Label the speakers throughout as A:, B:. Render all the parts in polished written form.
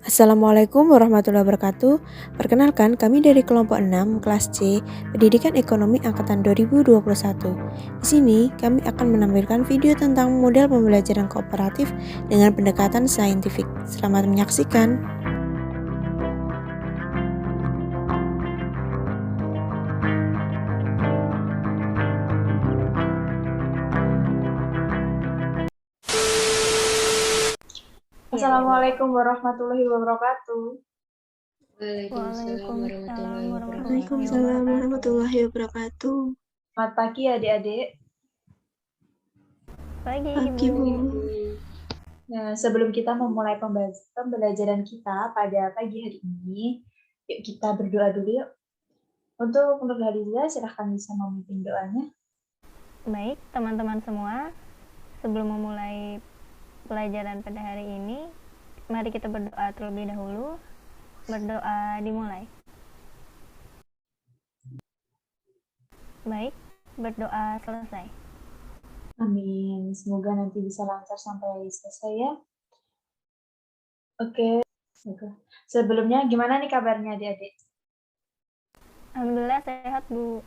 A: Assalamualaikum warahmatullahi wabarakatuh. Perkenalkan, kami dari kelompok 6 kelas C, Pendidikan Ekonomi angkatan 2021. Di sini, kami akan menampilkan video tentang model pembelajaran kooperatif dengan pendekatan saintifik. Selamat menyaksikan.
B: Assalamualaikum warahmatullahi wabarakatuh.
C: Waalaikumsalam
D: Waalaikumsalam
C: warahmatullahi
D: warahmatullahi
C: wabarakatuh.
B: Waalaikumsalam
D: wabarakatuh.
B: warahmatullahi wabarakatuh.
E: Selamat pagi adik-adik.
D: Pagi,
B: Pagi,
D: Ibu.
B: Bu.
E: Nah, sebelum kita memulai pembelajaran kita pada pagi hari ini, yuk kita berdoa dulu yuk. Untuk Nur Haliza, silahkan bisa memimpin doanya.
D: Baik, teman-teman semua, sebelum memulai pelajaran pada hari ini, mari kita berdoa terlebih dahulu. Berdoa dimulai. Baik, berdoa selesai.
E: Amin. Semoga nanti bisa lancar sampai selesai ya. Oke. Sebelumnya gimana nih kabarnya adik-adik?
D: Alhamdulillah sehat, Bu.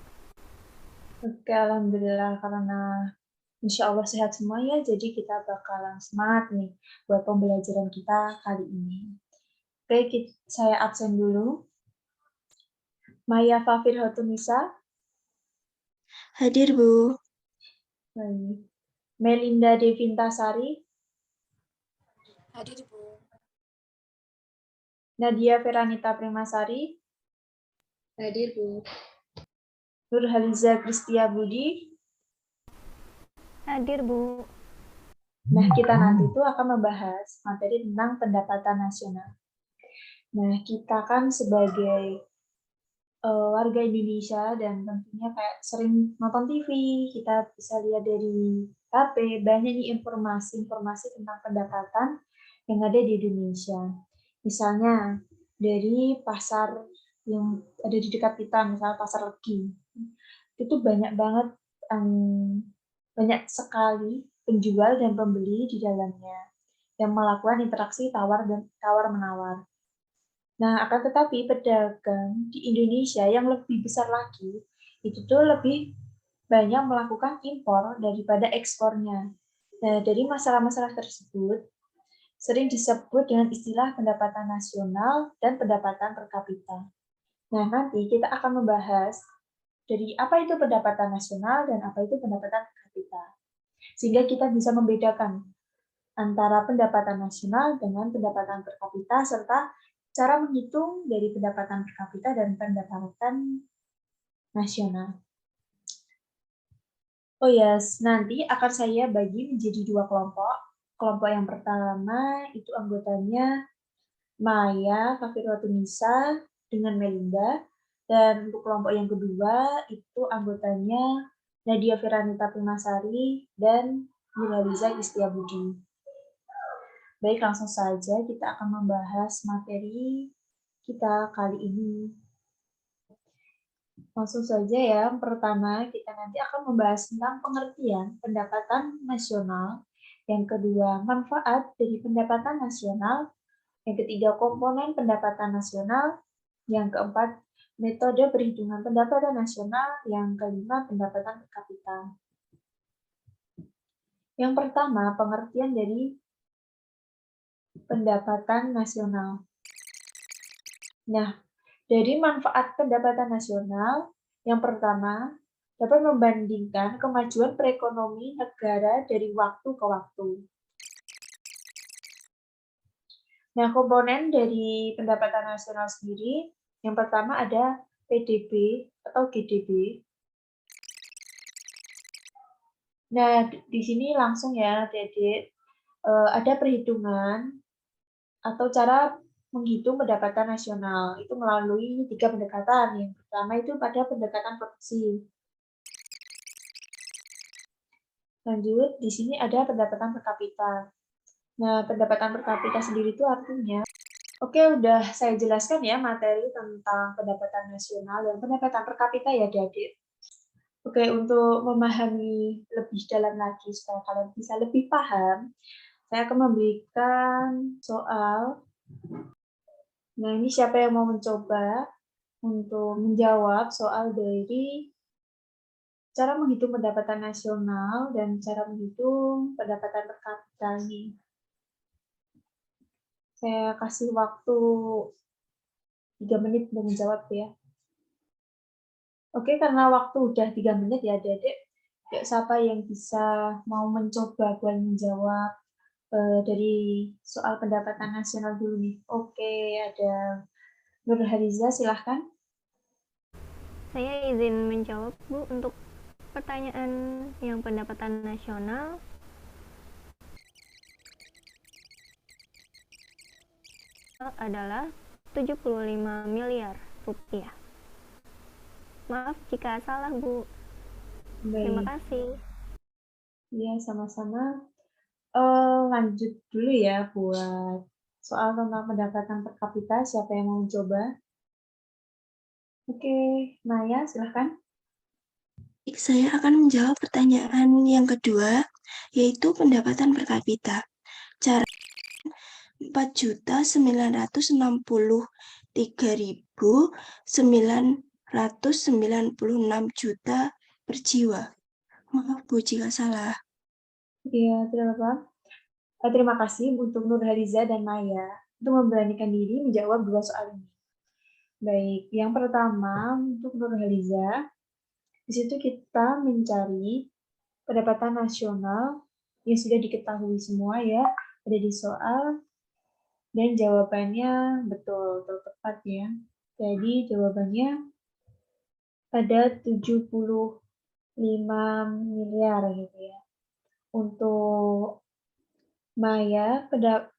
E: Oke, alhamdulillah karena insya Allah sehat semua ya, jadi kita bakalan semangat nih buat pembelajaran kita kali ini. Oke, saya absen dulu. Maya Fafir Hotunisa.
B: Hadir, Bu.
E: Baik. Melinda Devintasari.
C: Hadir, Bu.
E: Nadia Veranita Primasari.
C: Hadir, Bu.
E: Nur Haliza Kristia Budi.
D: Hadir, Bu.
E: Nah, kita nanti tuh akan membahas materi tentang pendapatan nasional. Nah, kita kan sebagai warga Indonesia dan tentunya kayak sering nonton TV, kita bisa lihat dari HP, banyak nih informasi-informasi tentang pendapatan yang ada di Indonesia. Misalnya dari pasar yang ada di dekat kita, misalnya pasar Legi. Itu banyak banget, banyak sekali penjual dan pembeli di dalamnya yang melakukan interaksi tawar-menawar. Nah, akan tetapi pedagang di Indonesia yang lebih besar lagi, itu tuh lebih banyak melakukan impor daripada ekspornya. Nah, dari masalah-masalah tersebut, sering disebut dengan istilah pendapatan nasional dan pendapatan per kapita. Nah, nanti kita akan membahas dari apa itu pendapatan nasional dan apa itu pendapatan per kapita. Sehingga kita bisa membedakan antara pendapatan nasional dengan pendapatan per kapita, serta cara menghitung dari pendapatan per kapita dan pendapatan nasional. Oh yes, nanti akan saya bagi menjadi dua kelompok. Kelompok yang pertama itu anggotanya Maya Fafirotunisa dengan Melinda, dan untuk kelompok yang kedua itu anggotanya Nadia Veranita Primasari dan Yulaliza Istiabudi. Baik, langsung saja kita akan membahas materi kita kali ini. Langsung saja ya, pertama kita nanti akan membahas tentang pengertian pendapatan nasional, yang kedua manfaat dari pendapatan nasional, yang ketiga komponen pendapatan nasional, yang keempat metode perhitungan pendapatan nasional, yang kelima pendapatan per kapita. Yang pertama, pengertian dari pendapatan nasional. Nah, dari manfaat pendapatan nasional, yang pertama, dapat membandingkan kemajuan perekonomian negara dari waktu ke waktu. Nah, komponen dari pendapatan nasional sendiri, yang pertama ada PDB atau GDP. Nah, di sini langsung ya, Dedek, ada perhitungan atau cara menghitung pendapatan nasional itu melalui 3 pendekatan. Yang pertama itu pada pendekatan produksi. Lanjut, di sini ada pendapatan per kapita. Nah, pendapatan per kapita sendiri itu artinya, oke, udah saya jelaskan ya materi tentang pendapatan nasional dan pendapatan per kapita ya, Adik. Oke, untuk memahami lebih dalam lagi supaya kalian bisa lebih paham, saya akan memberikan soal Nah, ini siapa yang mau mencoba untuk menjawab soal dari cara menghitung pendapatan nasional dan cara menghitung pendapatan per kapita ini? Saya kasih waktu 3 menit untuk menjawab ya. Oke, karena waktu udah 3 menit ya adik-adik, yuk siapa yang bisa mau mencoba buat menjawab dari soal pendapatan nasional dulu nih. Oke, ada Nurhaliza, silahkan.
D: Saya izin menjawab, Bu, untuk pertanyaan yang pendapatan nasional. Adalah 75 miliar rupiah. Maaf jika salah, Bu. Terima
E: Baik,
D: kasih.
E: ya sama-sama. Lanjut dulu ya buat soal tentang pendapatan per kapita. Siapa yang mau mencoba? Oke, Naya, silahkan.
B: Saya akan menjawab pertanyaan yang kedua, yaitu pendapatan per kapita. Cara 4.993.996 juta per jiwa. Maaf Bu jika salah.
E: Iya, terima kasih untuk Nurhaliza dan Naya untuk memberanikan diri menjawab dua soal ini. Baik, yang pertama untuk Nurhaliza, di situ kita mencari pendapatan nasional yang sudah diketahui semua ya, ada di soal, dan jawabannya betul tepat ya. Jadi jawabannya ada 75 miliar gitu ya. Untuk Maya, ada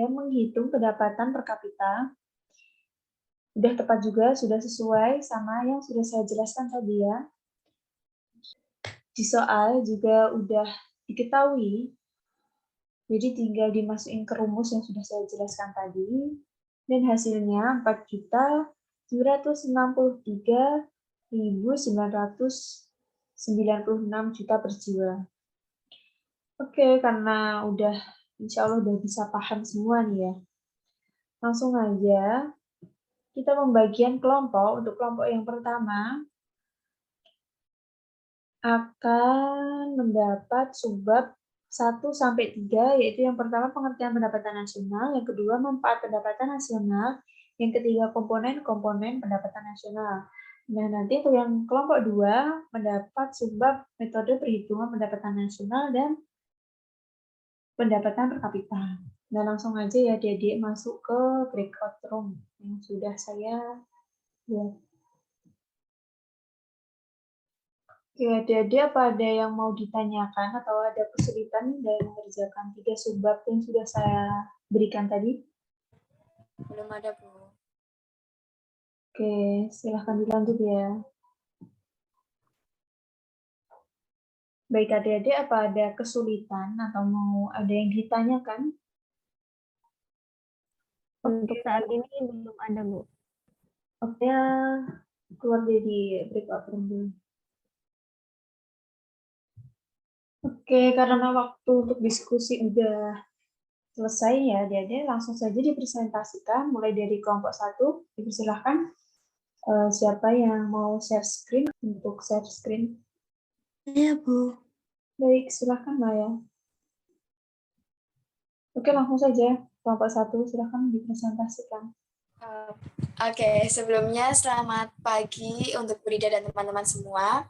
E: menghitung pendapatan per kapita. Udah tepat juga, sudah sesuai sama yang sudah saya jelaskan tadi ya. Di soal juga udah diketahui, jadi tinggal dimasukin ke rumus yang sudah saya jelaskan tadi, dan hasilnya 4.263.996 juta per jiwa. Oke, karena insya Allah udah bisa paham semua nih ya. Langsung aja, kita pembagian kelompok. Untuk kelompok yang pertama, akan mendapat subbab 1-3, yaitu yang pertama pengertian pendapatan nasional, yang kedua manfaat pendapatan nasional, yang ketiga komponen-komponen pendapatan nasional. Nah, nanti untuk yang kelompok 2 mendapat subbab metode perhitungan pendapatan nasional dan pendapatan per kapita. Nah, langsung aja ya adik-adik masuk ke breakout room yang sudah saya buat. Oke, adik-adik apa ada yang mau ditanyakan atau ada kesulitan dalam mengerjakan 3 subbab yang sudah saya berikan tadi?
C: Belum ada, Bu.
E: Oke, silahkan dilanjut ya. Baik adik-adik, apa ada kesulitan atau mau ada yang ditanyakan?
D: Untuk saat ini belum ada, Bu.
E: Oke, keluar dari breakout room dulu. Oke, karena waktu untuk diskusi udah selesai ya, adik-adik langsung saja dipresentasikan mulai dari kelompok 1. Dipersilahkan siapa yang mau share screen untuk share screen.
B: Iya Bu.
E: Baik, silahkan Maya. Oke, langsung saja kelompok 1, silahkan dipresentasikan.
C: Oke, sebelumnya selamat pagi untuk Bu Rida dan teman-teman semua.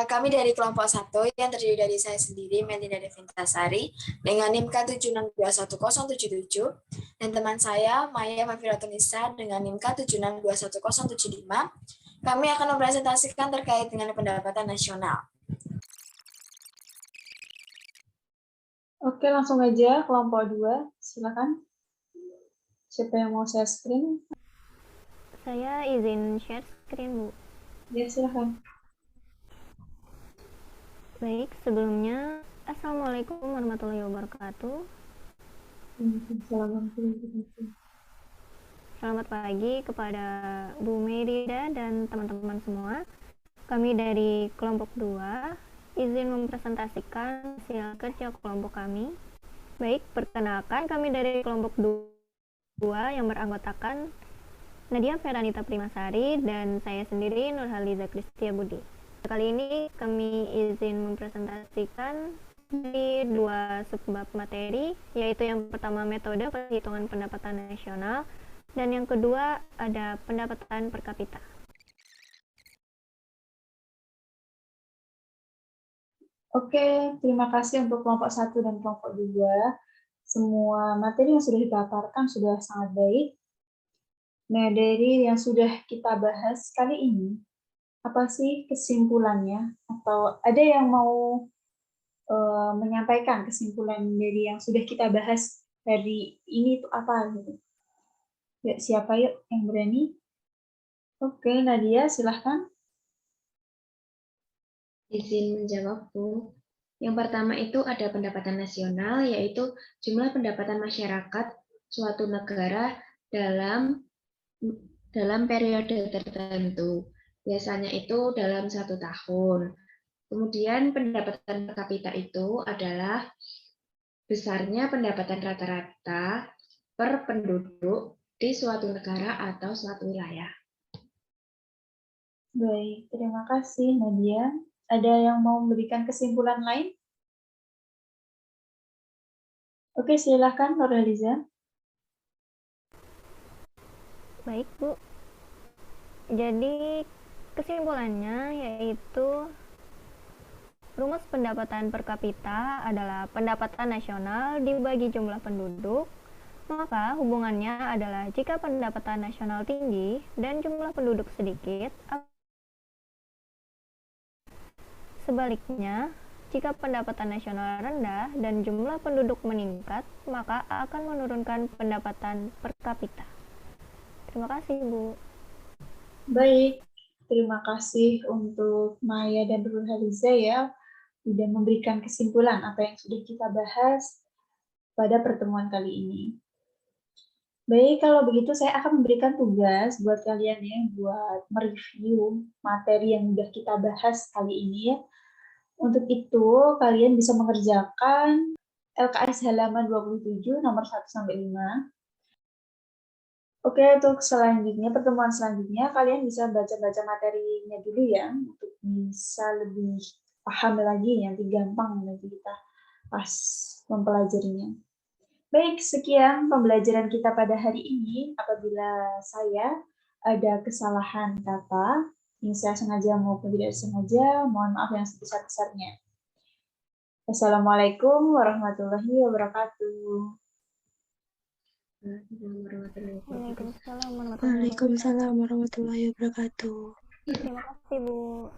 C: Kami dari kelompok 1 yang terdiri dari saya sendiri, Melinda Devintasari, dengan NIM K76210077, dan teman saya, Maya Fafiratunisa, dengan NIM K76210075. Kami akan mempresentasikan terkait dengan pendapatan nasional.
E: Oke, langsung aja kelompok 2, silakan. Siapa yang mau share screen?
D: Saya izin share screen, Bu.
E: Ya, silakan.
D: Baik, sebelumnya Assalamualaikum warahmatullahi wabarakatuh. Selamat pagi kepada Bu Merida dan teman-teman semua. Kami dari kelompok 2 izin mempresentasikan hasil kerja kelompok kami. Baik, perkenalkan kami dari kelompok 2 yang beranggotakan Nadia Feranita Primasari dan saya sendiri Nurhaliza Kristia Budi. Kali ini kami izin mempresentasikan di 2 subbab materi, yaitu yang pertama metode perhitungan pendapatan nasional dan yang kedua ada pendapatan per kapita.
E: Oke, terima kasih untuk kelompok 1 dan kelompok 2. Semua materi yang sudah dipaparkan sudah sangat baik. Nah, dari yang sudah kita bahas kali ini, apa sih kesimpulannya? Atau ada yang mau menyampaikan kesimpulan dari yang sudah kita bahas hari ini itu apa gitu? Ya, siapa yuk yang berani? Oke, Nadia, silahkan.
F: Izin menjawab, Bu. Yang pertama itu ada pendapatan nasional, yaitu jumlah pendapatan masyarakat suatu negara dalam periode tertentu. Biasanya itu dalam 1 tahun. Kemudian pendapatan per kapita itu adalah besarnya pendapatan rata-rata per penduduk di suatu negara atau suatu wilayah.
E: Baik, terima kasih Nadia. Ada yang mau memberikan kesimpulan lain? Oke, silakan Nurhaliza.
D: Baik, Bu. Jadi kesimpulannya yaitu rumus pendapatan per kapita adalah pendapatan nasional dibagi jumlah penduduk, maka hubungannya adalah jika pendapatan nasional tinggi dan jumlah penduduk sedikit. Sebaliknya, jika pendapatan nasional rendah dan jumlah penduduk meningkat, maka akan menurunkan pendapatan per kapita. Terima kasih, Bu.
E: Baik, terima kasih untuk Maya dan Nurhaliza ya, sudah memberikan kesimpulan apa yang sudah kita bahas pada pertemuan kali ini. Baik, kalau begitu saya akan memberikan tugas buat kalian ya, buat mereview materi yang sudah kita bahas kali ini ya. Untuk itu, kalian bisa mengerjakan LKS halaman 27, nomor 1-5. Oke, untuk selanjutnya, pertemuan selanjutnya, kalian bisa baca-baca materinya dulu ya, untuk bisa lebih paham lagi, nanti gampang nanti kita pas mempelajarinya. Baik, sekian pembelajaran kita pada hari ini. Apabila saya ada kesalahan kata, yang saya sengaja maupun tidak sengaja, mohon maaf yang sebesar-besarnya. Wassalamualaikum warahmatullahi wabarakatuh.
D: Waalaikumsalam warahmatullahi wabarakatuh.
B: Waalaikumsalam warahmatullahi wabarakatuh.
D: Terima kasih, Bu.